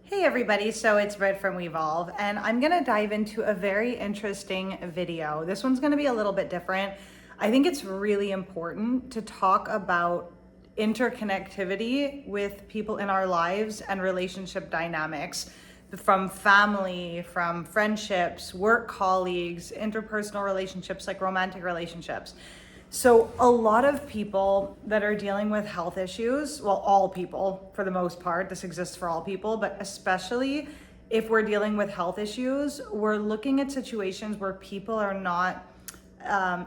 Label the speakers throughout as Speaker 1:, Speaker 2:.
Speaker 1: Hey everybody, so it's Britt from WEVOLVE, and I'm gonna dive into a very interesting video. This one's gonna be a little bit different. I think it's really important to talk about interconnectivity with people in our lives and relationship dynamics, from family, from friendships, work colleagues, interpersonal relationships like romantic relationships. So a lot of people that are dealing with health issues, well, all people for the most part, this exists for all people, but especially if we're dealing with health issues, we're looking at situations where people are not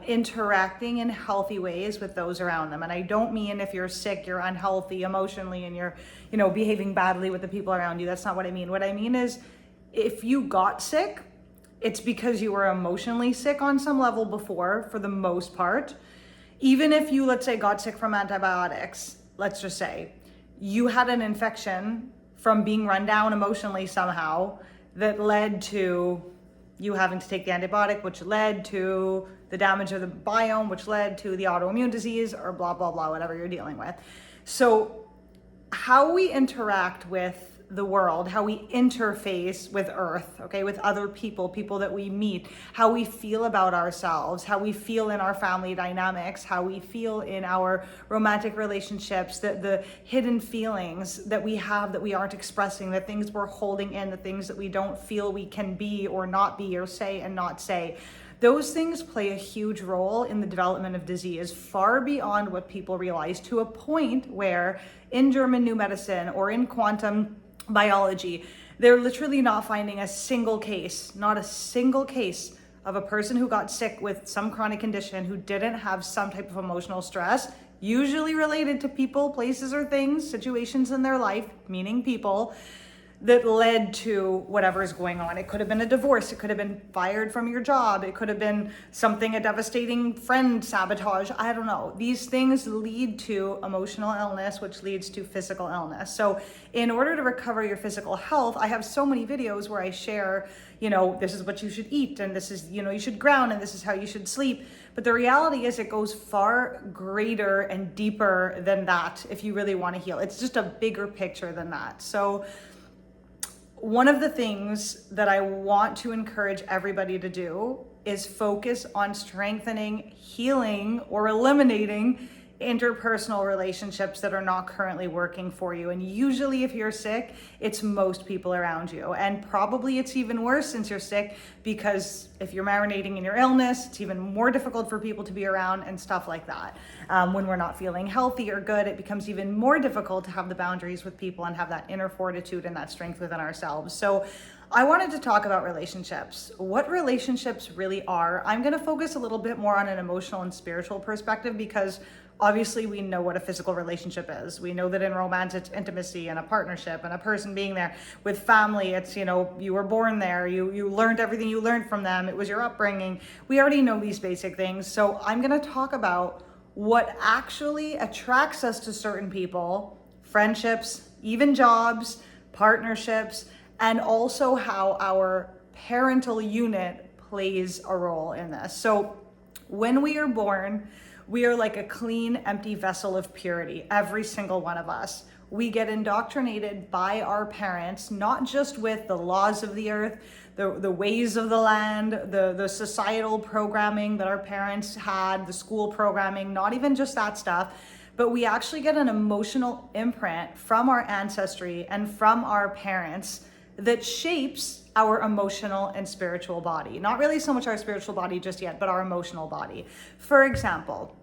Speaker 1: interacting in healthy ways with those around them. And I don't mean if you're sick, you're unhealthy emotionally and you're, behaving badly with the people around you. That's not what I mean. What I mean is if you got sick, it's because you were emotionally sick on some level before, for the most part. Even if you, let's say, got sick from antibiotics, let's just say, you had an infection from being run down emotionally somehow that led to you having to take the antibiotic, which led to the damage of the biome, which led to the autoimmune disease, or blah, blah, blah, whatever you're dealing with. So how we interact with the world, how we interface with Earth, okay, with other people that we meet, how we feel about ourselves, how we feel in our family dynamics, how we feel in our romantic relationships, the hidden feelings that we have that we aren't expressing, the things we're holding in, the things that we don't feel we can be or not be or say and not say. Those things play a huge role in the development of disease, far beyond what people realize, to a point where in German New Medicine or in quantum biology, they're literally not finding a single case, not a single case of a person who got sick with some chronic condition who didn't have some type of emotional stress, usually related to people, places, or things, situations in their life, meaning people, that led to whatever is going on. It could have been a divorce. It could have been fired from your job. It could have been something, a devastating friend sabotage. I don't know. These things lead to emotional illness, which leads to physical illness. So in order to recover your physical health, I have so many videos where I share, this is what you should eat, and this is, you should ground, and this is how you should sleep. But the reality is it goes far greater and deeper than that if you really want to heal. It's just a bigger picture than that. So one of the things that I want to encourage everybody to do is focus on strengthening, healing, or eliminating interpersonal relationships that are not currently working for you. And usually if you're sick, it's most people around you. And probably it's even worse since you're sick, because if you're marinating in your illness, it's even more difficult for people to be around and stuff like that. When we're not feeling healthy or good, it becomes even more difficult to have the boundaries with people and have that inner fortitude and that strength within ourselves. So I wanted to talk about relationships, what relationships really are. I'm going to focus a little bit more on an emotional and spiritual perspective, because obviously we know what a physical relationship is. We know that in romance, it's intimacy and a partnership and a person being there. With family, it's, you were born there, you learned everything you learned from them, it was your upbringing. We already know these basic things. So I'm going to talk about what actually attracts us to certain people, friendships, even jobs, partnerships, and also how our parental unit plays a role in this. So when we are born, we are like a clean, empty vessel of purity, every single one of us. We get indoctrinated by our parents, not just with the laws of the earth, the ways of the land, the societal programming that our parents had, the school programming, not even just that stuff, but we actually get an emotional imprint from our ancestry and from our parents that shapes our emotional and spiritual body. Not really so much our spiritual body just yet, but our emotional body. For example,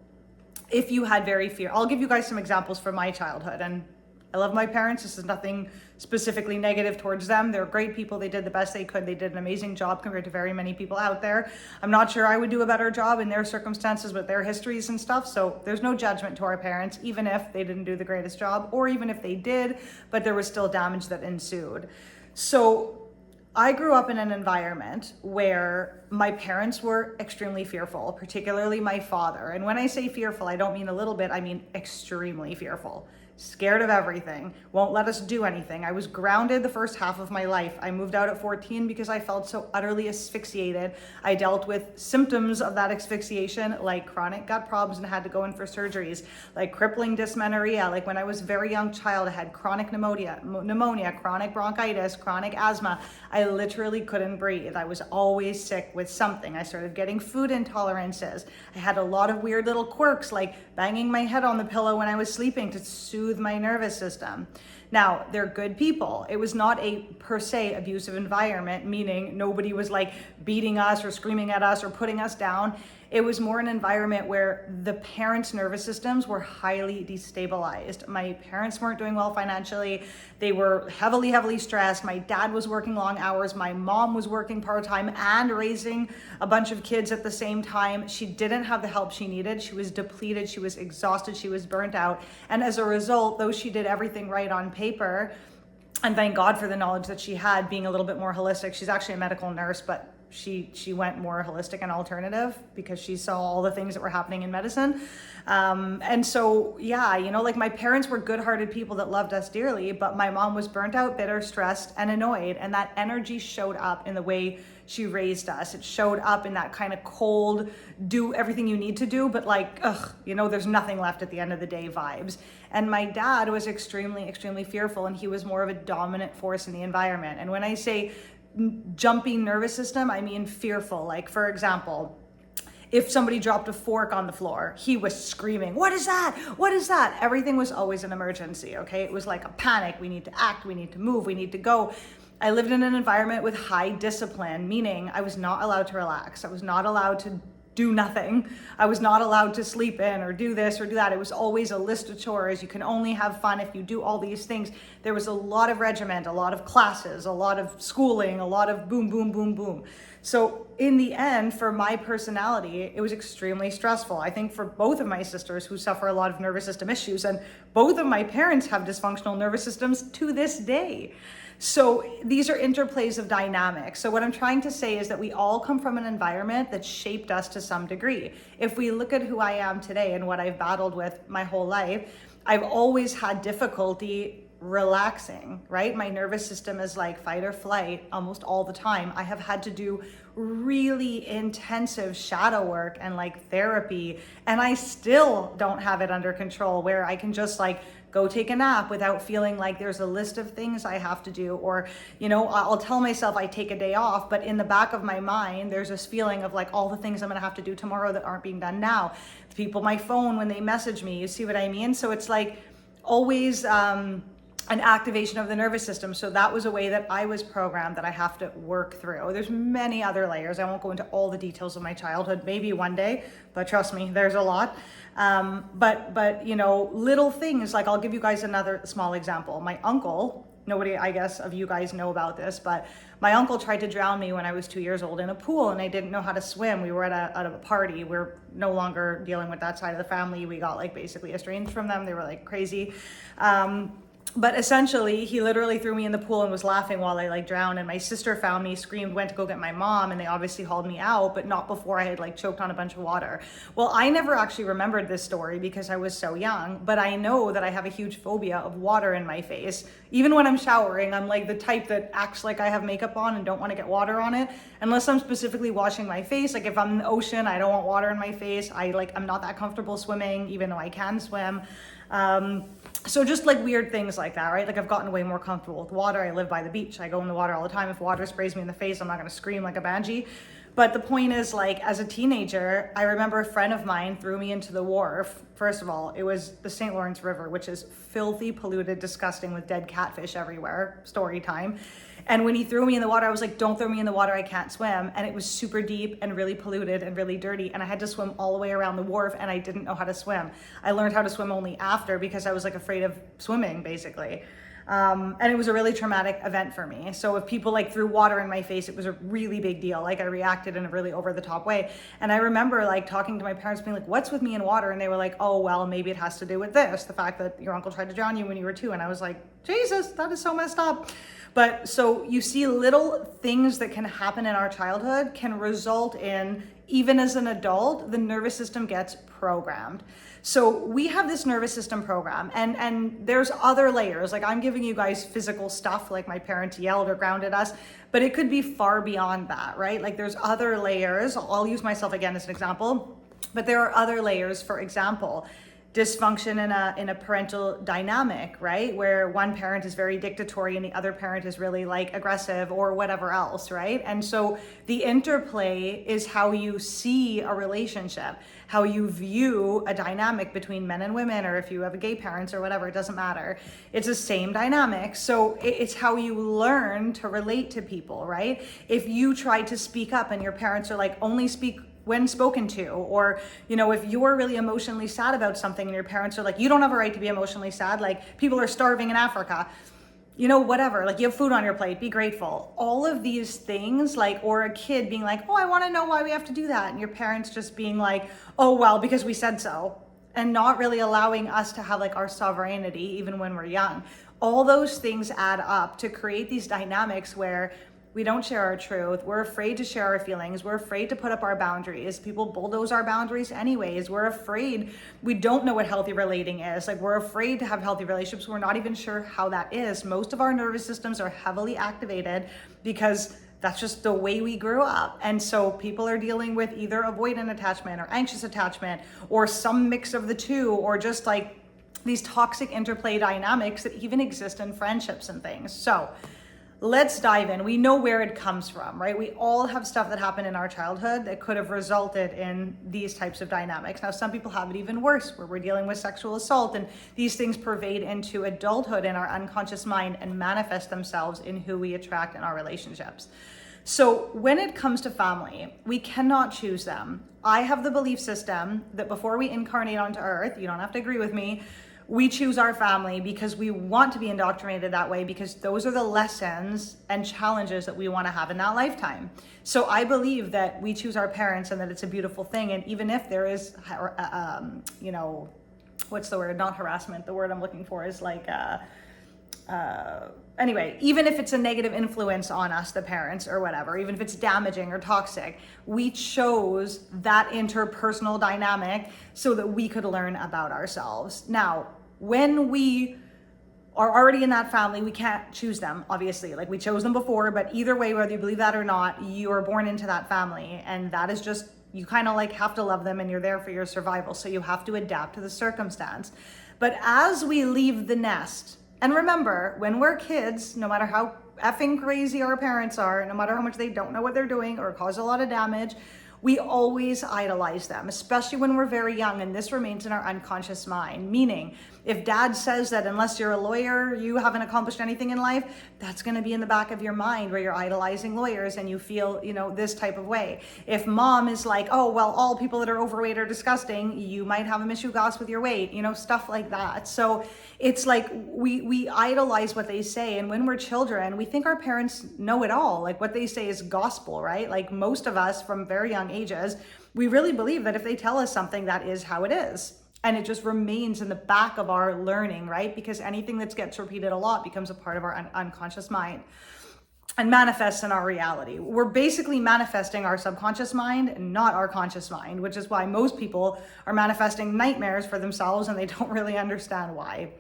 Speaker 1: if you had very fear, I'll give you guys some examples from my childhood. And I love my parents. This is nothing specifically negative towards them. They're great people. They did the best they could. They did an amazing job compared to very many people out there. I'm not sure I would do a better job in their circumstances with their histories and stuff. So there's no judgment to our parents, even if they didn't do the greatest job, or even if they did, but there was still damage that ensued. So I grew up in an environment where my parents were extremely fearful, particularly my father. And when I say fearful, I don't mean a little bit, I mean extremely fearful. scared of everything, won't let us do anything. I was grounded the first half of my life. I moved out at 14 because I felt so utterly asphyxiated. I dealt with symptoms of that asphyxiation, like chronic gut problems, and had to go in for surgeries, like crippling dysmenorrhea. Like when I was a very young child, I had chronic pneumonia, chronic bronchitis, chronic asthma. I literally couldn't breathe. I was always sick with something. I started getting food intolerances. I had a lot of weird little quirks, like banging my head on the pillow when I was sleeping to soothe my nervous system. Now, they're good people. It was not a per se abusive environment, meaning nobody was like beating us or screaming at us or putting us down. It was more an environment where the parents' nervous systems were highly destabilized. My parents weren't doing well financially. They were heavily stressed. My dad was working long hours. My mom was working part-time and raising a bunch of kids at the same time. She didn't have the help she needed. She was depleted. She was exhausted. She was burnt out. And as a result, though she did everything right on paper, and thank God for the knowledge that she had, being a little bit more holistic. She's actually a medical nurse, but she went more holistic and alternative because she saw all the things that were happening in medicine. And so, yeah, like my parents were good-hearted people that loved us dearly, but my mom was burnt out, bitter, stressed, and annoyed. And that energy showed up in the way she raised us. It showed up in that kind of cold, do everything you need to do, but like, there's nothing left at the end of the day vibes. And my dad was extremely fearful, and he was more of a dominant force in the environment. And when I say jumpy nervous system, I mean fearful. Like, for example, if somebody dropped a fork on the floor, he was screaming, "What is that? What is that?" Everything was always an emergency, okay? It was like a panic. We need to act, we need to move, we need to go. I lived in an environment with high discipline, meaning I was not allowed to relax. I was not allowed to do nothing. I was not allowed to sleep in or do this or do that. It was always a list of chores. You can only have fun if you do all these things. There was a lot of regiment, a lot of classes, a lot of schooling, a lot of boom, boom, boom, boom. So in the end, for my personality, it was extremely stressful. I think for both of my sisters who suffer a lot of nervous system issues, and both of my parents have dysfunctional nervous systems to this day. So these are interplays of dynamics. So what I'm trying to say is that we all come from an environment that shaped us to some degree. If we look at who I am today and what I've battled with my whole life, I've always had difficulty relaxing, right? My nervous system is like fight or flight almost all the time. I have had to do really intensive shadow work and like therapy, and I still don't have it under control where I can just like go take a nap without feeling like there's a list of things I have to do, or, I'll tell myself I take a day off, but in the back of my mind, there's this feeling of like all the things I'm gonna have to do tomorrow that aren't being done now. People, my phone, when they message me, you see what I mean? So it's like always, an activation of the nervous system. So that was a way that I was programmed that I have to work through. There's many other layers. I won't go into all the details of my childhood, maybe one day, but trust me, there's a lot. But little things, like I'll give you guys another small example. My uncle, nobody, I guess, of you guys know about this, but my uncle tried to drown me when I was 2 years old in a pool, and I didn't know how to swim. We were at a party. We're no longer dealing with that side of the family. We got like basically estranged from them. They were like crazy. But essentially, he literally threw me in the pool and was laughing while I like drowned. And my sister found me, screamed, went to go get my mom, and they obviously hauled me out, but not before I had like choked on a bunch of water. Well, I never actually remembered this story because I was so young, but I know that I have a huge phobia of water in my face. Even when I'm showering, I'm like the type that acts like I have makeup on and don't want to get water on it, unless I'm specifically washing my face. Like if I'm in the ocean, I don't want water in my face. I'm not that comfortable swimming, even though I can swim. So just like weird things like that, right? Like I've gotten way more comfortable with water. I live by the beach. I go in the water all the time. If water sprays me in the face, I'm not going to scream like a banshee. But the point is, like, as a teenager, I remember a friend of mine threw me into the wharf. First of all, it was the St. Lawrence River, which is filthy, polluted, disgusting with dead catfish everywhere. Story time. And when he threw me in the water, I was like, don't throw me in the water, I can't swim. And it was super deep and really polluted and really dirty. And I had to swim all the way around the wharf, and I didn't know how to swim. I learned how to swim only after because I was like afraid of swimming, basically. And it was a really traumatic event for me. So if people like threw water in my face, it was a really big deal. Like I reacted in a really over the top way. And I remember like talking to my parents being like, what's with me in water? And they were like, oh, well, maybe it has to do with this. The fact that your uncle tried to drown you when you were 2. And I was like, Jesus, that is so messed up. But so you see little things that can happen in our childhood can result in, even as an adult, the nervous system gets programmed. So we have this nervous system program, and there's other layers. Like, I'm giving you guys physical stuff, like my parents yelled or grounded us, but it could be far beyond that, right? Like, there's other layers. I'll use myself again as an example, but there are other layers. For example, dysfunction in a parental dynamic, right? Where one parent is very dictatorial and the other parent is really like aggressive or whatever else, right? And so the interplay is how you see a relationship, how you view a dynamic between men and women, or if you have a gay parents or whatever, it doesn't matter. It's the same dynamic. So it's how you learn to relate to people, right? If you try to speak up and your parents are like, only speak when spoken to, or, you know, if you're really emotionally sad about something and your parents are like, you don't have a right to be emotionally sad, like people are starving in Africa, you know, whatever, like you have food on your plate, be grateful. All of these things, like, or a kid being like, oh, I want to know why we have to do that. And your parents just being like, oh, well, because we said so, and not really allowing us to have like our sovereignty, even when we're young. All those things add up to create these dynamics where we don't share our truth. We're afraid to share our feelings. We're afraid to put up our boundaries. People bulldoze our boundaries anyways. We're afraid. We don't know what healthy relating is. Like, we're afraid to have healthy relationships. We're not even sure how that is. Most of our nervous systems are heavily activated because that's just the way we grew up. And so people are dealing with either avoidant attachment or anxious attachment or some mix of the two, or just like these toxic interplay dynamics that even exist in friendships and things. So let's dive in. We know where it comes from, right? We all have stuff that happened in our childhood that could have resulted in these types of dynamics. Now, some people have it even worse, where we're dealing with sexual assault, and these things pervade into adulthood in our unconscious mind and manifest themselves in who we attract in our relationships. So when it comes to family, we cannot choose them. I have the belief system that before we incarnate onto earth, you don't have to agree with me, we choose our family because we want to be indoctrinated that way, because those are the lessons and challenges that we want to have in that lifetime. So I believe that we choose our parents and that it's a beautiful thing. And even if there is, you know, what's the word? Not harassment. The word I'm looking for is like, anyway, even if it's a negative influence on us, the parents or whatever, even if it's damaging or toxic, we chose that interpersonal dynamic so that we could learn about ourselves. Now, when we are already in that family, we can't choose them, obviously. Like, we chose them before, but either way, whether you believe that or not, you are born into that family. And that is just, you kind of like have to love them, and you're there for your survival. So you have to adapt to the circumstance. But as we leave the nest, and remember, when we're kids, no matter how effing crazy our parents are, no matter how much they don't know what they're doing or cause a lot of damage, we always idolize them, especially when we're very young, and this remains in our unconscious mind. Meaning, if dad says that unless you're a lawyer, you haven't accomplished anything in life, that's going to be in the back of your mind, where you're idolizing lawyers and you feel, you know, this type of way. If mom is like, oh, well, all people that are overweight are disgusting, you might have a mishugas with your weight, you know, stuff like that. So it's like we idolize what they say. And when we're children, we think our parents know it all. Like, what they say is gospel, right? Like, most of us from very young ages, we really believe that if they tell us something, that is how it is. And it just remains in the back of our learning, right? Because anything that gets repeated a lot becomes a part of our unconscious mind and manifests in our reality. We're basically manifesting our subconscious mind, not our conscious mind, which is why most people are manifesting nightmares for themselves and they don't really understand why.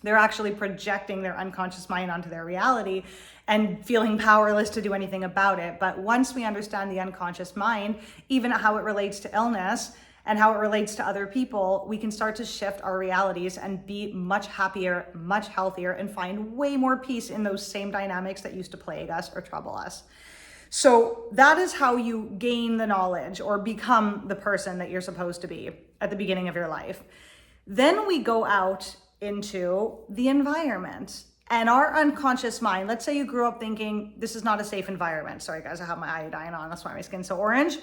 Speaker 1: They're actually projecting their unconscious mind onto their reality and feeling powerless to do anything about it. But once we understand the unconscious mind, even how it relates to illness and how it relates to other people, we can start to shift our realities and be much happier, much healthier, and find way more peace in those same dynamics that used to plague us or trouble us. So that is how you gain the knowledge or become the person that you're supposed to be at the beginning of your life. Then we go out into the environment. And our unconscious mind, let's say you grew up thinking, this is not a safe environment. Sorry guys, I have my iodine on, that's why my skin's so orange.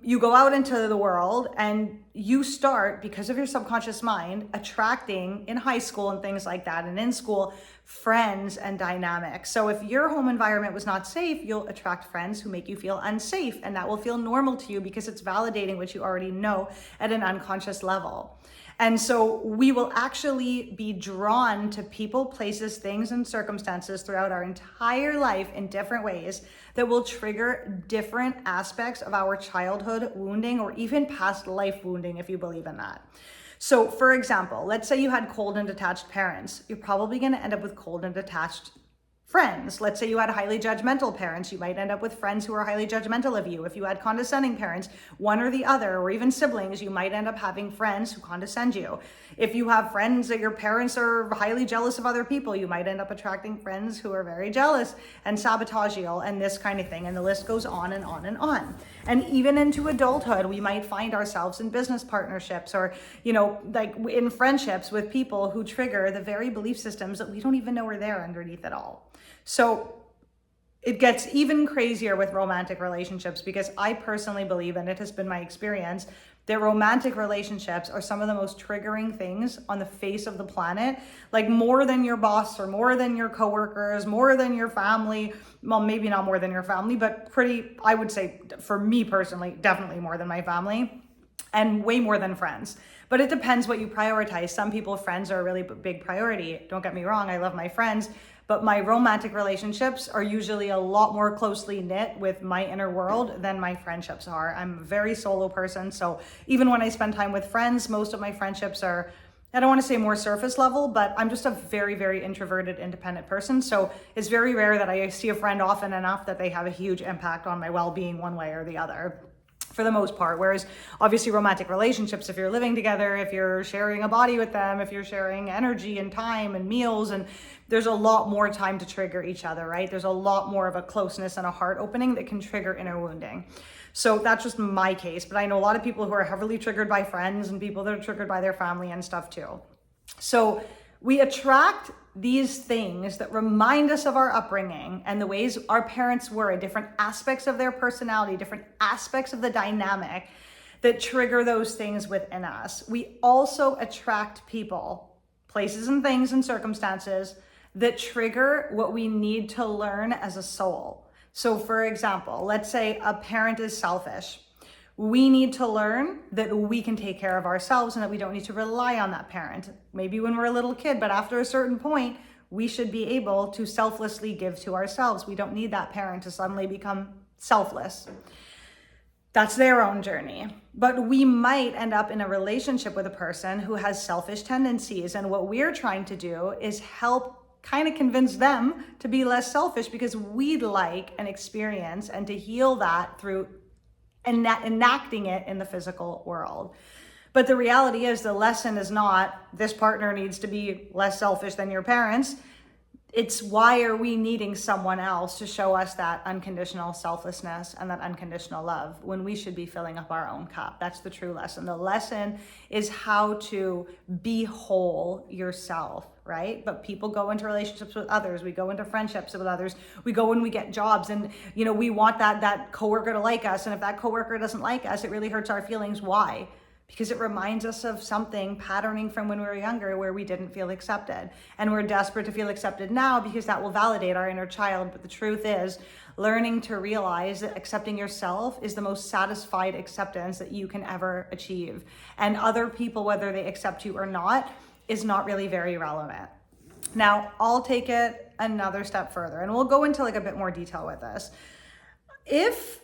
Speaker 1: You go out into the world and you start, because of your subconscious mind, attracting in high school and things like that, and in school, friends and dynamics. So if your home environment was not safe, you'll attract friends who make you feel unsafe, and that will feel normal to you because it's validating what you already know at an unconscious level. And so we will actually be drawn to people, places, things, and circumstances throughout our entire life in different ways that will trigger different aspects of our childhood wounding or even past life wounding, if you believe in that. So for example, let's say you had cold and detached parents. You're probably going to end up with cold and detached friends. Let's say you had highly judgmental parents. You might end up with friends who are highly judgmental of you. If you had condescending parents, one or the other, or even siblings, you might end up having friends who condescend you. If you have friends that your parents are highly jealous of other people, you might end up attracting friends who are very jealous and sabotageal and this kind of thing. And the list goes on and on and on. And even into adulthood, we might find ourselves in business partnerships or, like in friendships with people who trigger the very belief systems that we don't even know are there underneath it all. So it gets even crazier with romantic relationships because I personally believe, and it has been my experience, that romantic relationships are some of the most triggering things on the face of the planet, like more than your boss or more than your coworkers, more than your family. Well, maybe not more than your family, but I would say for me personally, definitely more than my family and way more than friends. But it depends what you prioritize. Some people, friends are a really big priority. Don't get me wrong, I love my friends. But my romantic relationships are usually a lot more closely knit with my inner world than my friendships are. I'm a very solo person. So even when I spend time with friends, most of my friendships are, I don't want to say more surface level, but I'm just a very, very introverted, independent person. So it's very rare that I see a friend often enough that they have a huge impact on my well-being one way or the other, for the most part. Whereas obviously romantic relationships, if you're living together, if you're sharing a body with them, if you're sharing energy and time and meals, and there's a lot more time to trigger each other, right? There's a lot more of a closeness and a heart opening that can trigger inner wounding. So that's just my case, but I know a lot of people who are heavily triggered by friends and people that are triggered by their family and stuff too. So we attract these things that remind us of our upbringing and the ways our parents were, different aspects of their personality, different aspects of the dynamic that trigger those things within us. We also attract people, places and things and circumstances that trigger what we need to learn as a soul. So for example, let's say a parent is selfish. We need to learn that we can take care of ourselves and that we don't need to rely on that parent. Maybe when we're a little kid, but after a certain point, we should be able to selflessly give to ourselves. We don't need that parent to suddenly become selfless. That's their own journey. But we might end up in a relationship with a person who has selfish tendencies. And what we're trying to do is help kind of convince them to be less selfish because we'd like an experience and to heal that through enacting it in the physical world. But the reality is the lesson is not this partner needs to be less selfish than your parents. It's why are we needing someone else to show us that unconditional selflessness and that unconditional love when we should be filling up our own cup? That's the true lesson. The lesson is how to be whole yourself, right? But people go into relationships with others. We go into friendships with others. We go and we get jobs and, we want that coworker to like us. And if that coworker doesn't like us, it really hurts our feelings. Why? Because it reminds us of something patterning from when we were younger where we didn't feel accepted. And we're desperate to feel accepted now because that will validate our inner child. But the truth is, learning to realize that accepting yourself is the most satisfied acceptance that you can ever achieve. And other people, whether they accept you or not, is not really very relevant. Now, I'll take it another step further and we'll go into a bit more detail with this. If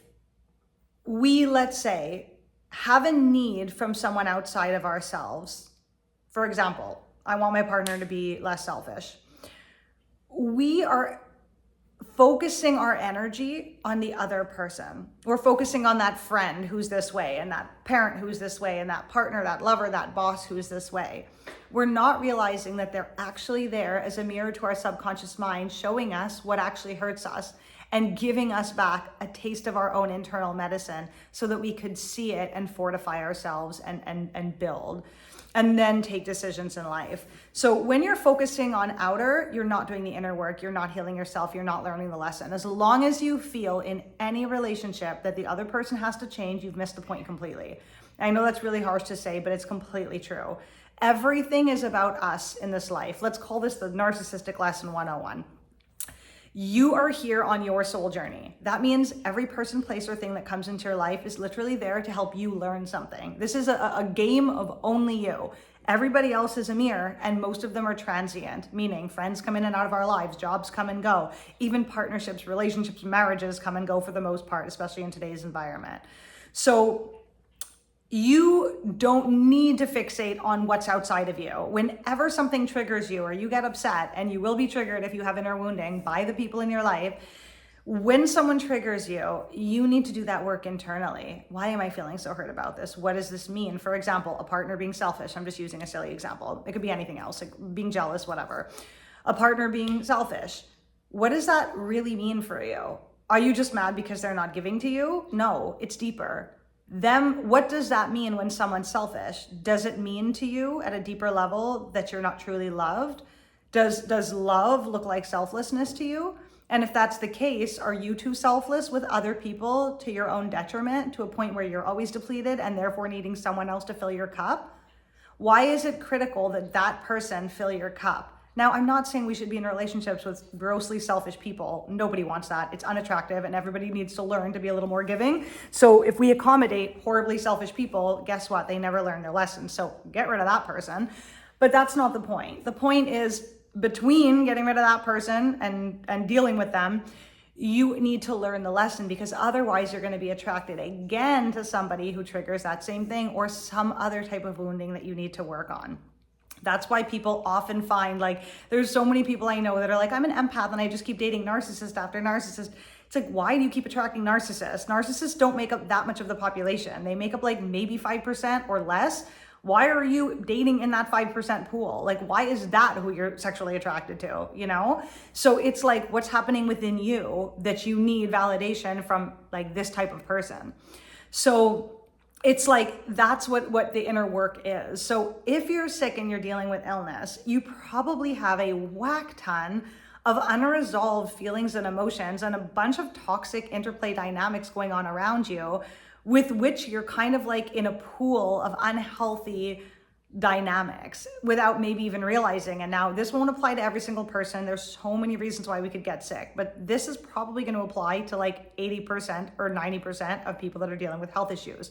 Speaker 1: we, let's say, have a need from someone outside of ourselves, for example, I want my partner to be less selfish. We are focusing our energy on the other person. We're focusing on that friend who's this way and that parent who's this way and that partner, that lover, that boss who's this way. We're not realizing that they're actually there as a mirror to our subconscious mind, showing us what actually hurts us and giving us back a taste of our own internal medicine so that we could see it and fortify ourselves and build and then take decisions in life. So when you're focusing on outer, you're not doing the inner work, you're not healing yourself, you're not learning the lesson. As long as you feel in any relationship that the other person has to change, you've missed the point completely. I know that's really harsh to say, but it's completely true. Everything is about us in this life. Let's call this the Narcissistic Lesson 101. You are here on your soul journey. That means every person, place, or thing that comes into your life is literally there to help you learn something. This is a game of only you. Everybody else is a mirror, and most of them are transient, meaning friends come in and out of our lives, jobs come and go, even partnerships, relationships, marriages come and go for the most part, especially in today's environment. So you don't need to fixate on what's outside of you. Whenever something triggers you or you get upset, and you will be triggered if you have inner wounding by the people in your life, when someone triggers you, you need to do that work internally. Why am I feeling so hurt about this? What does this mean? For example, a partner being selfish. I'm just using a silly example. It could be anything else, like being jealous, whatever. A partner being selfish. What does that really mean for you? Are you just mad because they're not giving to you? No, it's deeper. What does that mean when someone's selfish? Does it mean to you at a deeper level that you're not truly loved? Does love look like selflessness to you? And if that's the case, are you too selfless with other people to your own detriment, to a point where you're always depleted and therefore needing someone else to fill your cup? Why is it critical that that person fill your cup? Now, I'm not saying we should be in relationships with grossly selfish people. Nobody wants that. It's unattractive, and everybody needs to learn to be a little more giving. So if we accommodate horribly selfish people, guess what? They never learn their lessons. So get rid of that person. But that's not the point. The point is, between getting rid of that person and dealing with them, you need to learn the lesson, because otherwise you're going to be attracted again to somebody who triggers that same thing or some other type of wounding that you need to work on. That's why people often find, like, there's so many people I know that are like, I'm an empath and I just keep dating narcissist after narcissist. It's like, why do you keep attracting narcissists? Narcissists don't make up that much of the population. They make up like maybe 5% or less. Why are you dating in that 5% pool? Like, why is that who you're sexually attracted to, you know? So it's like, what's happening within you that you need validation from, like, this type of person. So it's like, that's what the inner work is. So if you're sick and you're dealing with illness, you probably have a whack ton of unresolved feelings and emotions and a bunch of toxic interplay dynamics going on around you, with which you're kind of like in a pool of unhealthy dynamics without maybe even realizing. And now this won't apply to every single person. There's so many reasons why we could get sick, but this is probably going to apply to like 80% or 90% of people that are dealing with health issues.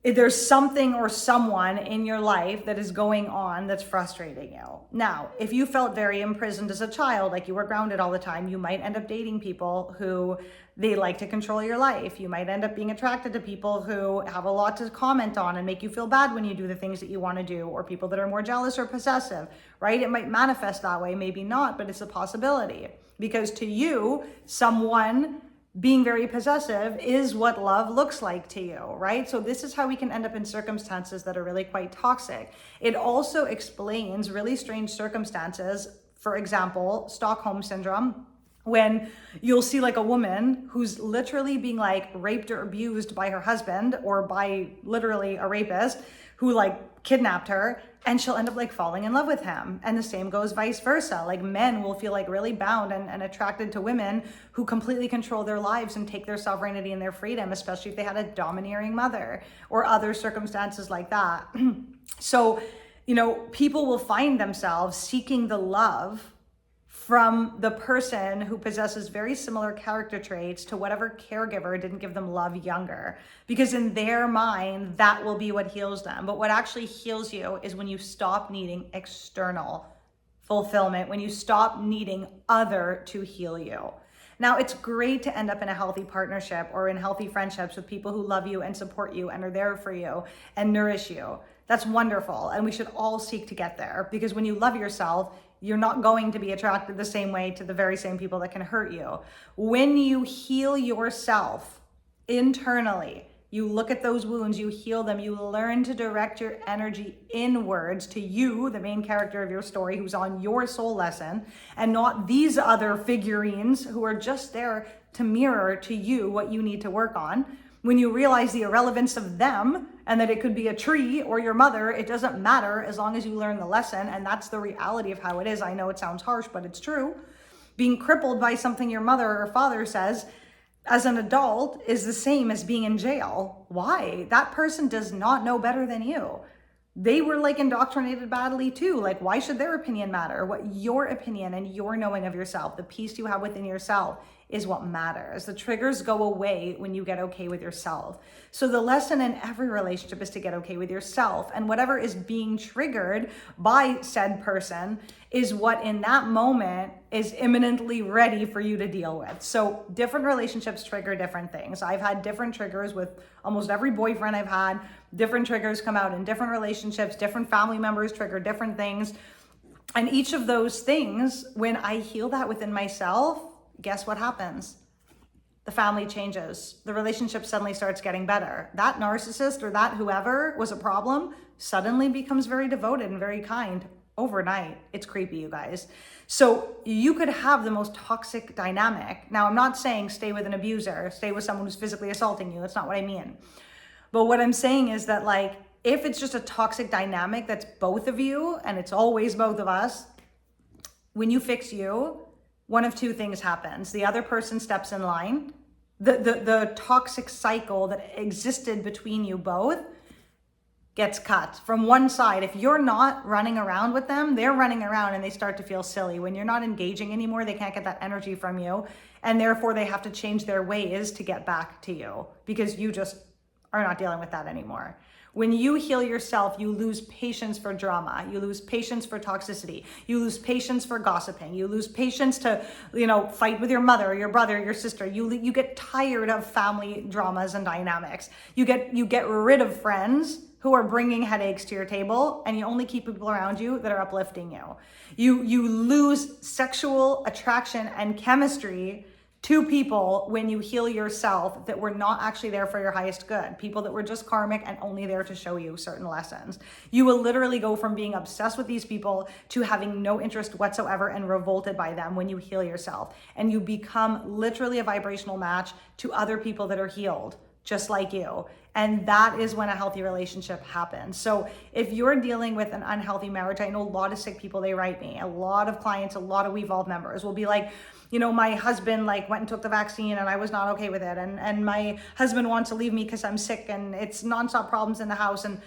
Speaker 1: If there's something or someone in your life that is going on that's frustrating you. Now, if you felt very imprisoned as a child, like you were grounded all the time, you might end up dating people who they like to control your life. You might end up being attracted to people who have a lot to comment on and make you feel bad when you do the things that you want to do, or people that are more jealous or possessive, right? It might manifest that way, maybe not, but it's a possibility. Because to you, someone being very possessive is what love looks like to you, right? So this is how we can end up in circumstances that are really quite toxic. It also explains really strange circumstances. For example, Stockholm syndrome, when you'll see like a woman who's literally being like raped or abused by her husband, or by literally a rapist who like kidnapped her, and she'll end up like falling in love with him. And the same goes vice versa. Like, men will feel like really bound and attracted to women who completely control their lives and take their sovereignty and their freedom, especially if they had a domineering mother or other circumstances like that. So, you know, people will find themselves seeking the love from the person who possesses very similar character traits to whatever caregiver didn't give them love younger, because in their mind, that will be what heals them. But what actually heals you is when you stop needing external fulfillment, when you stop needing other to heal you. Now, it's great to end up in a healthy partnership or in healthy friendships with people who love you and support you and are there for you and nourish you. That's wonderful. And we should all seek to get there, because when you love yourself, you're not going to be attracted the same way to the very same people that can hurt you. When you heal yourself internally, you look at those wounds, you heal them, you learn to direct your energy inwards to you, the main character of your story, who's on your soul lesson, and not these other figurines who are just there to mirror to you what you need to work on. When you realize the irrelevance of them and that it could be a tree or your mother, it doesn't matter as long as you learn the lesson. And that's the reality of how it is. I know it sounds harsh, but it's true. Being crippled by something your mother or father says as an adult is the same as being in jail. Why? That person does not know better than you. They were like indoctrinated badly too. Like, why should their opinion matter? What your opinion and your knowing of yourself, the peace you have within yourself, is what matters. The triggers go away when you get okay with yourself. So the lesson in every relationship is to get okay with yourself, and whatever is being triggered by said person is what in that moment is imminently ready for you to deal with. So different relationships trigger different things. I've had different triggers with almost every boyfriend I've had. Different triggers come out in different relationships. Different family members trigger different things. And each of those things, when I heal that within myself, guess what happens? The family changes. The relationship suddenly starts getting better. That narcissist or that whoever was a problem suddenly becomes very devoted and very kind overnight. It's creepy, you guys. So you could have the most toxic dynamic. Now, I'm not saying stay with an abuser, stay with someone who's physically assaulting you. That's not what I mean. But what I'm saying is that, like, if it's just a toxic dynamic that's both of you, and it's always both of us, when you fix you, one of two things happens. The other person steps in line. The toxic cycle that existed between you both gets cut from one side. If you're not running around with them, they're running around and they start to feel silly. When you're not engaging anymore, they can't get that energy from you. And therefore they have to change their ways to get back to you because you just are not dealing with that anymore. When you heal yourself, you lose patience for drama. You lose patience for toxicity. You lose patience for gossiping. You lose patience to, fight with your mother or your brother or your sister. You get tired of family dramas and dynamics. You get rid of friends who are bringing headaches to your table, and you only keep people around you that are uplifting you. You lose sexual attraction and chemistry to people when you heal yourself that were not actually there for your highest good. People that were just karmic and only there to show you certain lessons. You will literally go from being obsessed with these people to having no interest whatsoever and revolted by them when you heal yourself. And you become literally a vibrational match to other people that are healed, just like you. And that is when a healthy relationship happens. So if you're dealing with an unhealthy marriage, I know a lot of sick people, they write me, a lot of clients, a lot of WEVOLVE members will be like, my husband went and took the vaccine and I was not okay with it. And my husband wants to leave me because I'm sick and it's nonstop problems in the house. And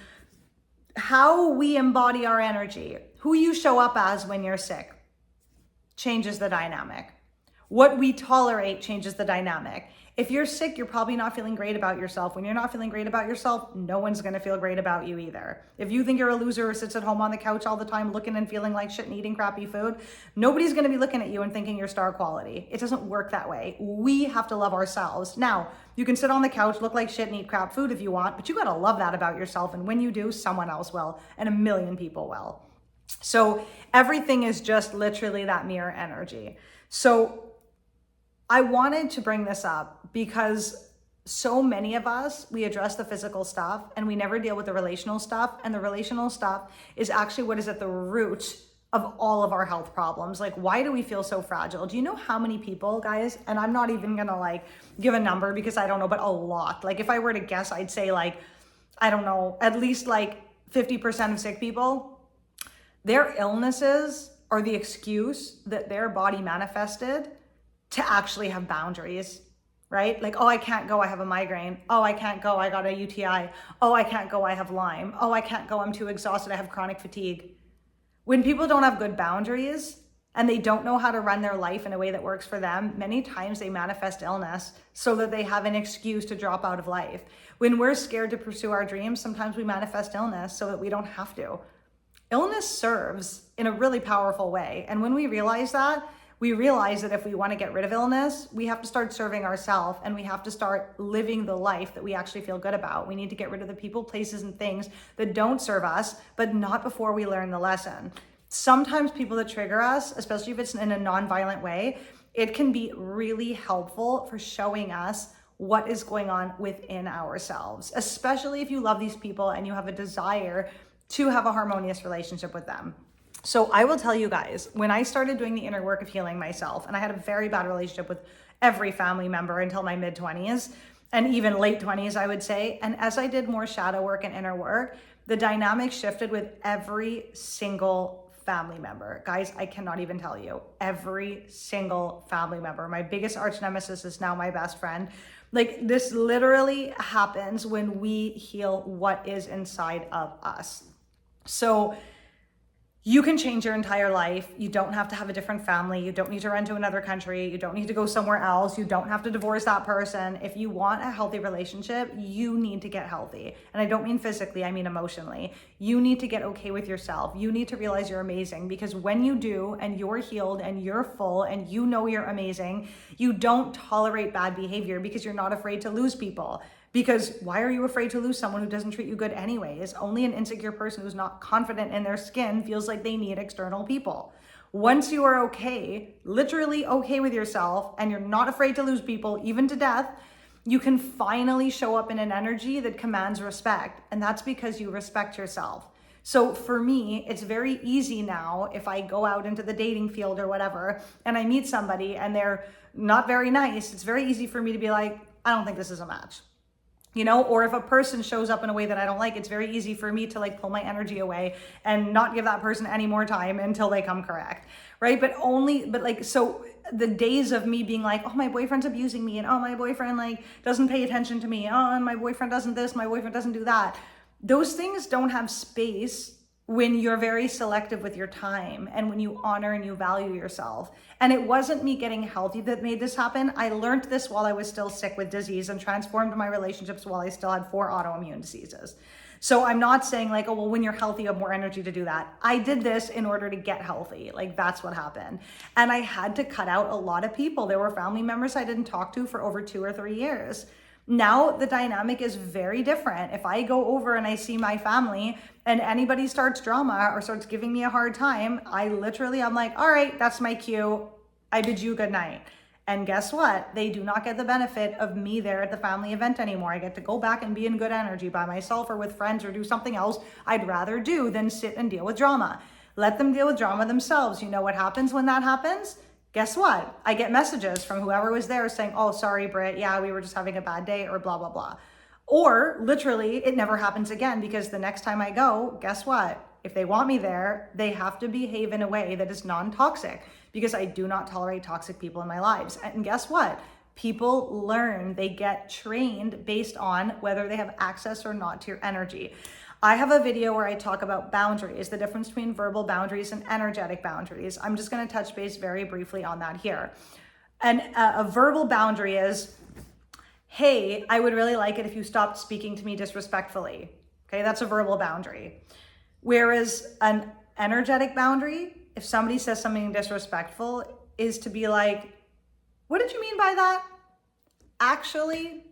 Speaker 1: how we embody our energy, who you show up as when you're sick, changes the dynamic. What we tolerate changes the dynamic. If you're sick, you're probably not feeling great about yourself. When you're not feeling great about yourself, no one's gonna feel great about you either. If you think you're a loser who sits at home on the couch all the time looking and feeling like shit and eating crappy food, nobody's gonna be looking at you and thinking you're star quality. It doesn't work that way. We have to love ourselves. Now, you can sit on the couch, look like shit and eat crap food if you want, but you gotta love that about yourself. And when you do, someone else will, and a million people will. So everything is just literally that mirror energy. So I wanted to bring this up because so many of us, we address the physical stuff and we never deal with the relational stuff. And the relational stuff is actually what is at the root of all of our health problems. Like, why do we feel so fragile? Do you know how many people, guys, and I'm not even gonna give a number because I don't know, but a lot. Like, if I were to guess, I'd say I don't know, at least 50% of sick people, their illnesses are the excuse that their body manifested to actually have boundaries, right? Oh, I can't go, I have a migraine. Oh, I can't go, I got a UTI. Oh, I can't go, I have Lyme. Oh, I can't go, I'm too exhausted, I have chronic fatigue. When people don't have good boundaries and they don't know how to run their life in a way that works for them, many times they manifest illness so that they have an excuse to drop out of life. When we're scared to pursue our dreams, sometimes we manifest illness so that we don't have to. Illness serves in a really powerful way. And when we realize that, we realize that if we want to get rid of illness, we have to start serving ourselves and we have to start living the life that we actually feel good about. We need to get rid of the people, places, and things that don't serve us, but not before we learn the lesson. Sometimes people that trigger us, especially if it's in a non-violent way, it can be really helpful for showing us what is going on within ourselves, especially if you love these people and you have a desire to have a harmonious relationship with them. So I will tell you guys, when I started doing the inner work of healing myself, and I had a very bad relationship with every family member until my mid-20s and even late 20s, I would say. And as I did more shadow work and inner work, the dynamic shifted with every single family member. Guys, I cannot even tell you, every single family member. My biggest arch nemesis is now my best friend. This literally happens when we heal what is inside of us. So You can change your entire life. You don't have to have a different family. You don't need to run to another country. You don't need to go somewhere else. You don't have to divorce that person. If you want a healthy relationship, you need to get healthy. And I don't mean physically, I mean emotionally. You need to get okay with yourself. You need to realize you're amazing, because when you do and you're healed and you're full and you know you're amazing, you don't tolerate bad behavior because you're not afraid to lose people. Because why are you afraid to lose someone who doesn't treat you good anyways? Only an insecure person who's not confident in their skin feels like they need external people. Once you are okay, literally okay with yourself, and you're not afraid to lose people, even to death, you can finally show up in an energy that commands respect. And that's because you respect yourself. So for me, it's very easy now if I go out into the dating field or whatever, and I meet somebody and they're not very nice, it's very easy for me to be like, I don't think this is a match. Or if a person shows up in a way that I don't like, it's very easy for me to pull my energy away and not give that person any more time until they come correct, right? So the days of me being like, oh, my boyfriend's abusing me, and oh, my boyfriend doesn't pay attention to me, oh, and my boyfriend doesn't this, my boyfriend doesn't do that. Those things don't have space when you're very selective with your time and when you honor and you value yourself. And it wasn't me getting healthy that made this happen. I learned this while I was still sick with disease and transformed my relationships while I still had 4 autoimmune diseases. So I'm not saying when you're healthy, you have more energy to do that. I did this in order to get healthy. That's what happened. And I had to cut out a lot of people. There were family members I didn't talk to for over 2 or 3 years. Now the dynamic is very different. If I go over and I see my family and anybody starts drama or starts giving me a hard time, I'm like, all right, that's my cue. I bid you good night. And guess what? They do not get the benefit of me there at the family event anymore. I get to go back and be in good energy by myself or with friends or do something else I'd rather do than sit and deal with drama. Let them deal with drama themselves. You know what happens when that happens? Guess what? I get messages from whoever was there saying, oh, sorry, Britt. Yeah, we were just having a bad day, or blah, blah, blah. Or literally it never happens again, because the next time I go, guess what? If they want me there, they have to behave in a way that is non-toxic, because I do not tolerate toxic people in my lives. And guess what? People learn, they get trained based on whether they have access or not to your energy. I have a video where I talk about boundaries, the difference between verbal boundaries and energetic boundaries. I'm just going to touch base very briefly on that here. And a verbal boundary is, hey, I would really like it if you stopped speaking to me disrespectfully. Okay, that's a verbal boundary. Whereas an energetic boundary, if somebody says something disrespectful, is to be like, what did you mean by that? Actually,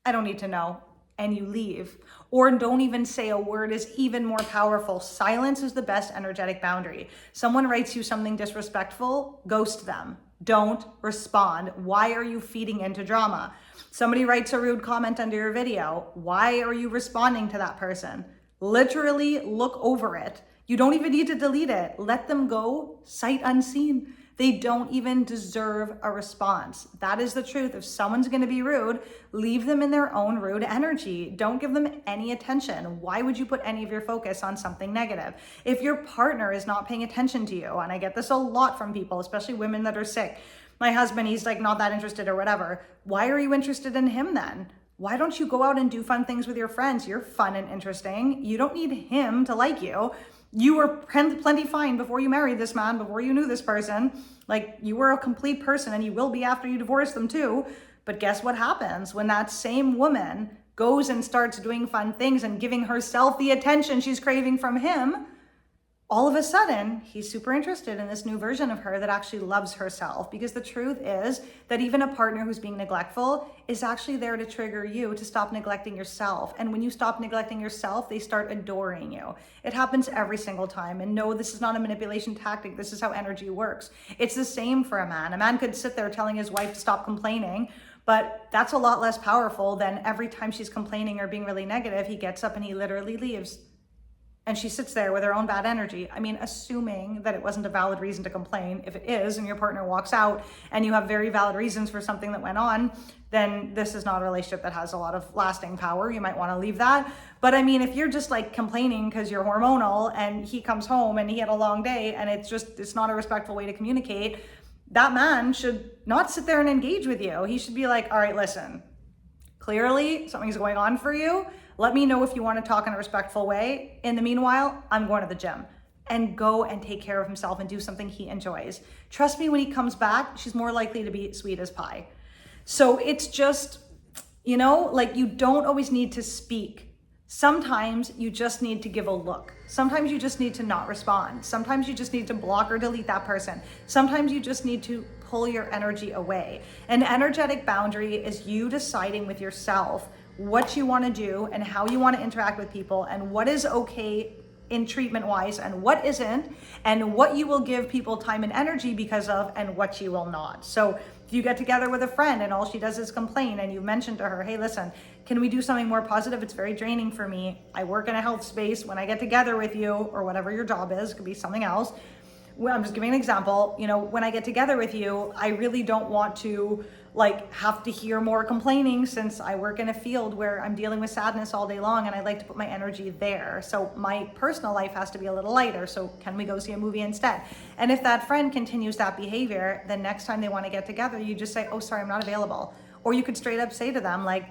Speaker 1: I don't need to know. And you leave. Or don't even say a word is even more powerful. Silence is the best energetic boundary. Someone writes you something disrespectful, ghost them. Don't respond. Why are you feeding into drama? Somebody writes a rude comment under your video. Why are you responding to that person? Literally look over it. You don't even need to delete it. Let them go sight unseen. They don't even deserve a response. That is the truth. If someone's going to be rude, leave them in their own rude energy. Don't give them any attention. Why would you put any of your focus on something negative? If your partner is not paying attention to you, and I get this a lot from people, especially women that are sick. My husband, he's not that interested or whatever. Why are you interested in him then? Why don't you go out and do fun things with your friends? You're fun and interesting. You don't need him to like you. You were plenty fine before you married this man, before you knew this person. You were a complete person, and you will be after you divorce them too. But guess what happens when that same woman goes and starts doing fun things and giving herself the attention she's craving from him? All of a sudden, he's super interested in this new version of her that actually loves herself. Because the truth is that even a partner who's being neglectful is actually there to trigger you to stop neglecting yourself. And when you stop neglecting yourself, they start adoring you. It happens every single time. And no, this is not a manipulation tactic. This is how energy works. It's the same for a man. A man could sit there telling his wife to stop complaining, but that's a lot less powerful than every time she's complaining or being really negative, he gets up and he literally leaves. And she sits there with her own bad energy. I mean, assuming that it wasn't a valid reason to complain. If it is, and your partner walks out and you have very valid reasons for something that went on, then this is not a relationship that has a lot of lasting power. You might want to leave that. But I mean, if you're just complaining because you're hormonal and he comes home and he had a long day and it's not a respectful way to communicate, that man should not sit there and engage with you. He should be like, all right, listen, clearly something's going on for you. Let me know if you want to talk in a respectful way. In the meanwhile, I'm going to the gym. and go and take care of himself and do something he enjoys. Trust me, when he comes back, she's more likely to be sweet as pie. So it's just, you know, like, you don't always need to speak. Sometimes you just need to give a look. Sometimes you just need to not respond. Sometimes you just need to block or delete that person. Sometimes you just need to pull your energy away. An energetic boundary is you deciding with yourself what you want to do and how you want to interact with people, and what is okay in treatment wise and what isn't, and what you will give people time and energy because of and what you will not. So if you get together with a friend and all she does is complain, and you mention to her, hey, listen, can we do something more positive? It's very draining for me. I work in a health space. When I get together with you, or whatever your job is, it could be something else. Well, I'm just giving an example. You know, when I get together with you, I really don't want to have to hear more complaining, since I work in a field where I'm dealing with sadness all day long, and I like to put my energy there. So my personal life has to be a little lighter. So can we go see a movie instead? And if that friend continues that behavior, then next time they want to get together, you just say, oh, sorry, I'm not available. Or you could straight up say to them, like,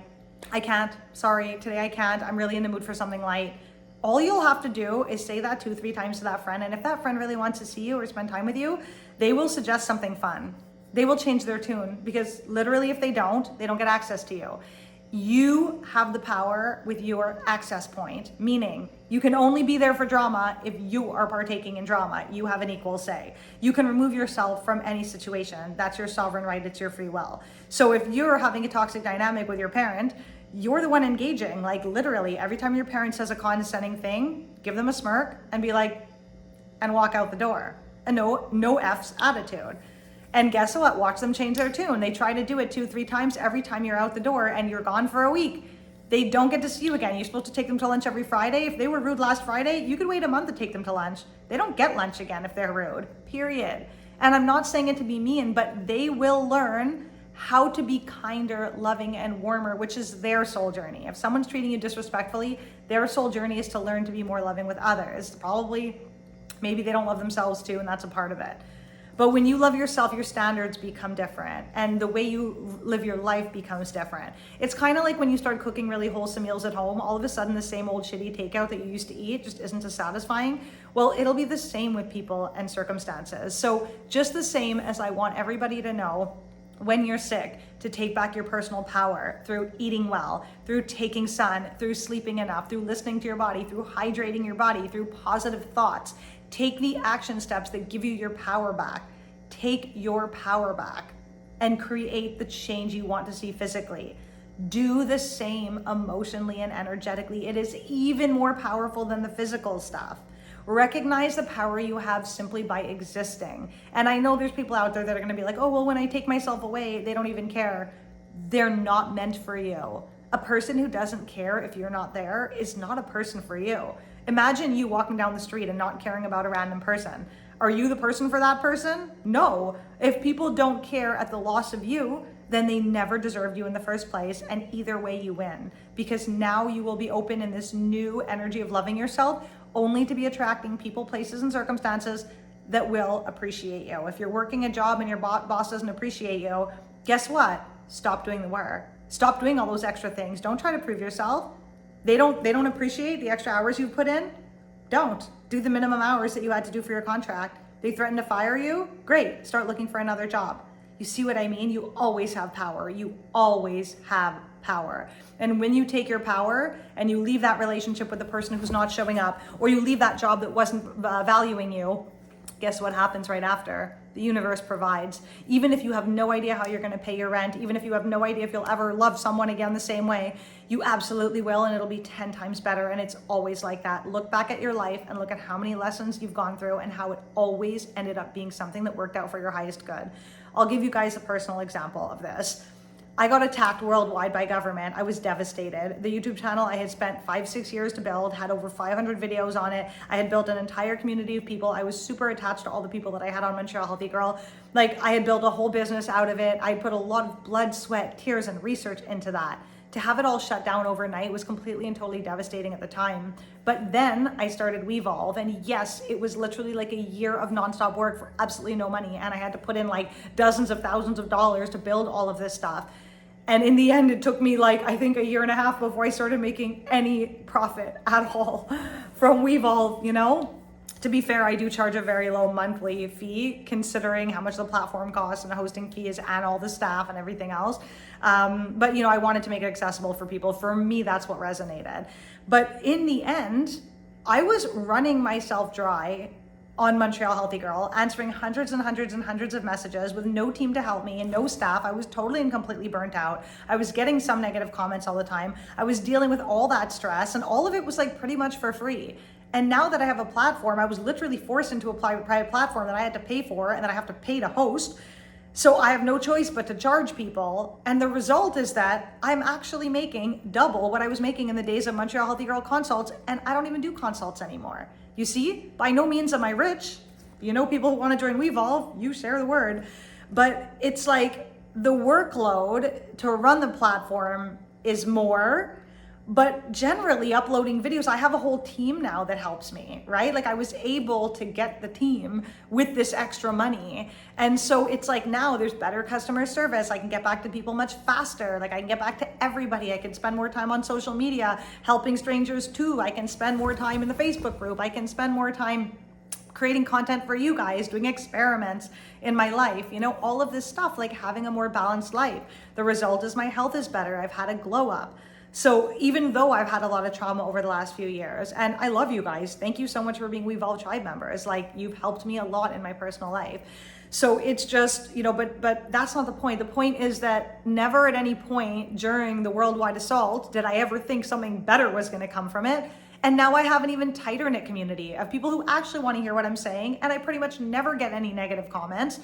Speaker 1: I can't, sorry, today I can't, I'm really in the mood for something light. All you'll have to do is say that 2-3 times to that friend. And if that friend really wants to see you or spend time with you, they will suggest something fun. They will change their tune, because literally if they don't get access to you. You have the power with your access point, meaning you can only be there for drama if you are partaking in drama. You have an equal say. You can remove yourself from any situation. That's your sovereign right. It's your free will. So if you're having a toxic dynamic with your parent, you're the one engaging. Like, literally every time your parent says a condescending thing, give them a smirk and be like, and walk out the door. A no F's attitude. And guess what? Watch them change their tune. They try to do it 2-3 times every time you're out the door, and you're gone for a week. They don't get to see you again. You're supposed to take them to lunch every Friday. If they were rude last Friday, you could wait a month to take them to lunch. They don't get lunch again if they're rude, period. And I'm not saying it to be mean, but they will learn how to be kinder, loving, and warmer, which is their soul journey. If someone's treating you disrespectfully, their soul journey is to learn to be more loving with others. Probably, maybe they don't love themselves too, and that's a part of it. But when you love yourself, your standards become different, and the way you live your life becomes different. It's kind of like when you start cooking really wholesome meals at home, all of a sudden the same old shitty takeout that you used to eat just isn't as satisfying. Well, it'll be the same with people and circumstances. So just the same as I want everybody to know, when you're sick, to take back your personal power through eating well, through taking sun, through sleeping enough, through listening to your body, through hydrating your body, through positive thoughts. Take the action steps that give you your power back. Take your power back and create the change you want to see physically. Do the same emotionally and energetically. It is even more powerful than the physical stuff. Recognize the power you have simply by existing. And I know there's people out there that are going to be like, oh, well, when I take myself away, they don't even care. They're not meant for you. A person who doesn't care if you're not there is not a person for you. Imagine you walking down the street and not caring about a random person. Are you the person for that person? No. If people don't care at the loss of you, then they never deserved you in the first place. And either way you win, because now you will be open in this new energy of loving yourself, only to be attracting people, places, and circumstances that will appreciate you. If you're working a job and your boss doesn't appreciate you, guess what? Stop doing the work. Stop doing all those extra things. Don't try to prove yourself. They don't appreciate the extra hours you've put in. Don't. Do the minimum hours that you had to do for your contract. They threaten to fire you? Great. Start looking for another job. You see what I mean? You always have power. You always have power. And when you take your power and you leave that relationship with the person who's not showing up, or you leave that job that wasn't valuing you, guess what happens right after? The universe provides. Even if you have no idea how you're going to pay your rent, even if you have no idea if you'll ever love someone again the same way, you absolutely will, and it'll be 10 times better. And it's always like that. Look back at your life and look at how many lessons you've gone through and how it always ended up being something that worked out for your highest good. I'll give you guys a personal example of this. I got attacked worldwide by government. I was devastated. The YouTube channel I had spent 5-6 years to build, had over 500 videos on it. I had built an entire community of people. I was super attached to all the people that I had on Montreal Healthy Girl. Like, I had built a whole business out of it. I put a lot of blood, sweat, tears, and research into that. To have it all shut down overnight was completely and totally devastating at the time. But then I started WEVOLVE, and yes, it was literally like a year of nonstop work for absolutely no money. And I had to put in like dozens of thousands of dollars to build all of this stuff. And in the end, it took me like, I think, a year and a half before I started making any profit at all from WEVOLVE, you know? To be fair, I do charge a very low monthly fee considering how much the platform costs and the hosting fees and all the staff and everything else. But I wanted to make it accessible for people. For me, that's what resonated. But in the end, I was running myself dry on Montreal Healthy Girl, answering hundreds and hundreds and hundreds of messages with no team to help me and no staff. I was totally and completely burnt out. I was getting some negative comments all the time. I was dealing with all that stress, and all of it was like pretty much for free. And now that I have a platform, I was literally forced into a private platform that I had to pay for and that I have to pay to host. So I have no choice but to charge people. And the result is that I'm actually making double what I was making in the days of Montreal Healthy Girl consults. And I don't even do consults anymore. You see, by no means am I rich. People who want to join WEVOLVE, you share the word. But it's like the workload to run the platform is more. But generally uploading videos, I have a whole team now that helps me, right? Like I was able to get the team with this extra money. And so it's like now there's better customer service. I can get back to people much faster. Like I can get back to everybody. I can spend more time on social media, helping strangers too. I can spend more time in the Facebook group. I can spend more time creating content for you guys, doing experiments in my life, all of this stuff, like having a more balanced life. The result is my health is better. I've had a glow up. So even though I've had a lot of trauma over the last few years, and I love you guys, thank you so much for being WEVOLVE Tribe members. Like you've helped me a lot in my personal life. So it's just, but that's not the point. The point is that never at any point during the worldwide assault did I ever think something better was going to come from it. And now I have an even tighter knit community of people who actually want to hear what I'm saying. And I pretty much never get any negative comments.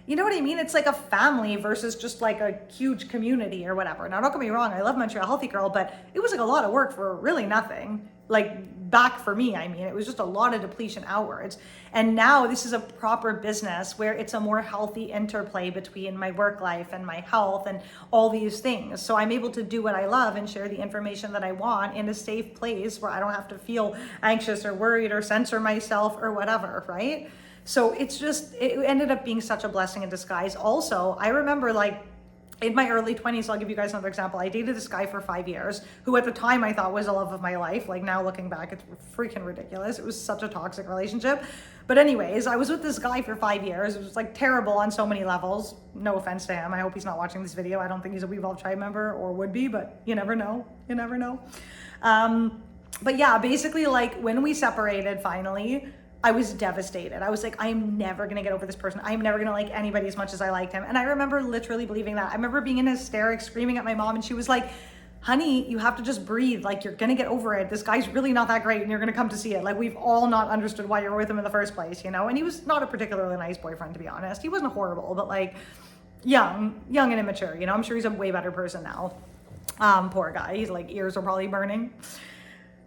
Speaker 1: You know what I mean? It's like a family versus just like a huge community or whatever. Now, don't get me wrong, I love Montreal Healthy Girl, but it was like a lot of work for really nothing. Like back for me, it was just a lot of depletion outwards. And now this is a proper business where it's a more healthy interplay between my work life and my health and all these things. So I'm able to do what I love and share the information that I want in a safe place where I don't have to feel anxious or worried or censor myself or whatever, right? So it ended up being such a blessing in disguise. Also, I remember like in my early 20s, I'll give you guys another example. I dated this guy for 5 years who at the time I thought was the love of my life. Like now looking back, it's freaking ridiculous. It was such a toxic relationship. But anyways, I was with this guy for 5 years. It was like terrible on so many levels. No offense to him. I hope he's not watching this video. I don't think he's a WEVOLVE Tribe member or would be, but you never know. You never know. But yeah, basically like when we separated finally, I was devastated. I was like, I am never gonna get over this person. I am never gonna like anybody as much as I liked him. And I remember literally believing that. I remember being in hysterics, screaming at my mom, and she was like, honey, you have to just breathe. Like you're gonna get over it. This guy's really not that great and you're gonna come to see it. Like we've all not understood why you were with him in the first place, And he was not a particularly nice boyfriend, to be honest. He wasn't horrible, but like young and immature, I'm sure he's a way better person now. Poor guy, he's like ears are probably burning.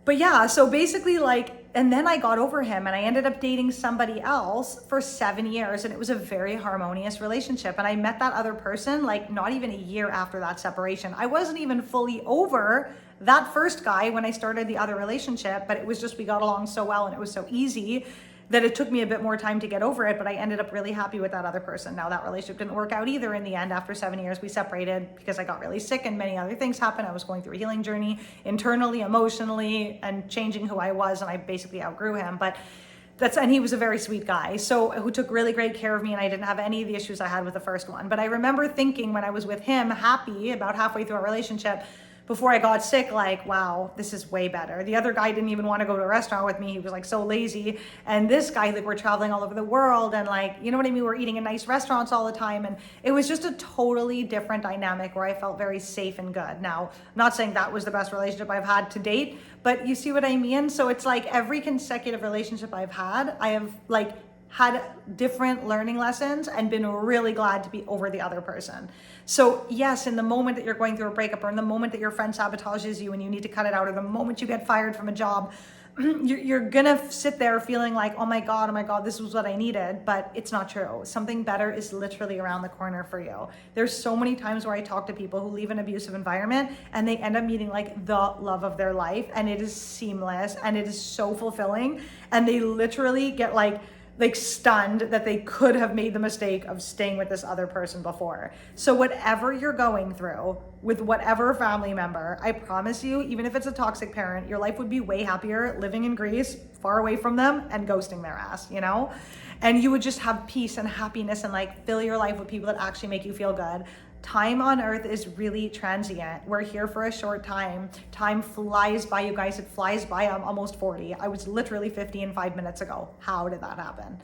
Speaker 1: But yeah, so basically and then I got over him and I ended up dating somebody else for 7 years, and it was a very harmonious relationship. And I met that other person like not even a year after that separation. I wasn't even fully over that first guy when I started the other relationship, but it was just we got along so well and it was so easy that it took me a bit more time to get over it, but I ended up really happy with that other person. Now that relationship didn't work out either in the end. After 7 years, we separated because I got really sick and many other things happened. I was going through a healing journey internally, emotionally, and changing who I was, and I basically outgrew him. But and he was a very sweet guy, so who took really great care of me, and I didn't have any of the issues I had with the first one. But I remember thinking when I was with him, happy about halfway through our relationship, before I got sick, like, wow, this is way better. The other guy didn't even want to go to a restaurant with me. He was like so lazy. And this guy, like we're traveling all over the world and like, you know what I mean? We're eating in nice restaurants all the time. And it was just a totally different dynamic where I felt very safe and good. Now, I'm not saying that was the best relationship I've had to date, but you see what I mean? So it's like every consecutive relationship I've had, I have like had different learning lessons and been really glad to be over the other person. So yes, in the moment that you're going through a breakup, or in the moment that your friend sabotages you and you need to cut it out, or the moment you get fired from a job, you're gonna sit there feeling like, oh my God, this was what I needed, but it's not true. Something better is literally around the corner for you. There's so many times where I talk to people who leave an abusive environment and they end up meeting like the love of their life, and it is seamless and it is so fulfilling, and they literally get like like stunned that they could have made the mistake of staying with this other person before. So whatever you're going through with whatever family member, I promise you, even if it's a toxic parent, your life would be way happier living in Greece, far away from them and ghosting their ass, you know? And you would just have peace and happiness and like fill your life with people that actually make you feel good. Time on earth is really transient. We're here for a short time. Time flies by, you guys. It flies by. I'm almost 40. I was literally 50 and 5 minutes ago. How did that happen?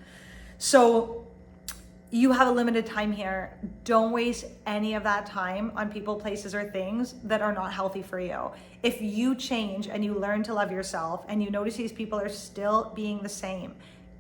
Speaker 1: So you have a limited time here. Don't waste any of that time on people, places, or things that are not healthy for you. If you change and you learn to love yourself and you notice these people are still being the same,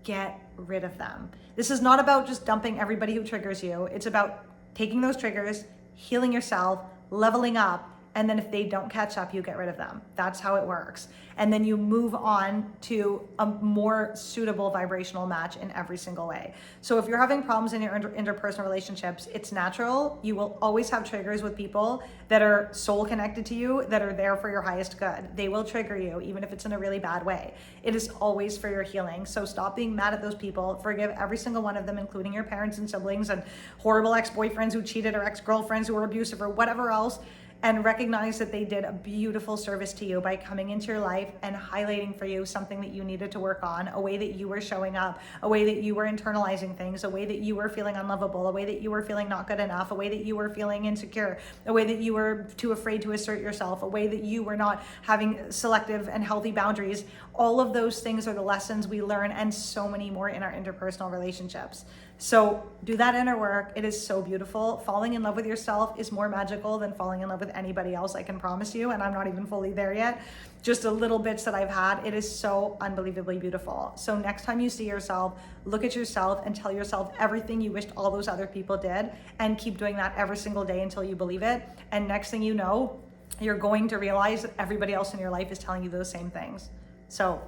Speaker 1: get rid of them. This is not about just dumping everybody who triggers you. It's about taking those triggers, healing yourself, leveling up, and then if they don't catch up, you get rid of them. That's how it works. And then you move on to a more suitable vibrational match in every single way. So if you're having problems in your interpersonal relationships, it's natural. You will always have triggers with people that are soul connected to you, that are there for your highest good. They will trigger you, even if it's in a really bad way. It is always for your healing. So stop being mad at those people. Forgive every single one of them, including your parents and siblings and horrible ex-boyfriends who cheated or ex-girlfriends who were abusive or whatever else. And recognize that they did a beautiful service to you by coming into your life and highlighting for you something that you needed to work on, a way that you were showing up, a way that you were internalizing things, a way that you were feeling unlovable, a way that you were feeling not good enough, a way that you were feeling insecure, a way that you were too afraid to assert yourself, a way that you were not having selective and healthy boundaries. All of those things are the lessons we learn, and so many more in our interpersonal relationships. So do that inner work. It is so beautiful. Falling in love with yourself is more magical than falling in love with anybody else, I can promise you. And I'm not even fully there yet. Just a little bits that I've had. It is so unbelievably beautiful. So next time you see yourself, look at yourself and tell yourself everything you wished all those other people did, and keep doing that every single day until you believe it. And next thing you know, you're going to realize that everybody else in your life is telling you those same things. So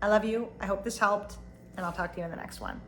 Speaker 1: I love you. I hope this helped, and I'll talk to you in the next one.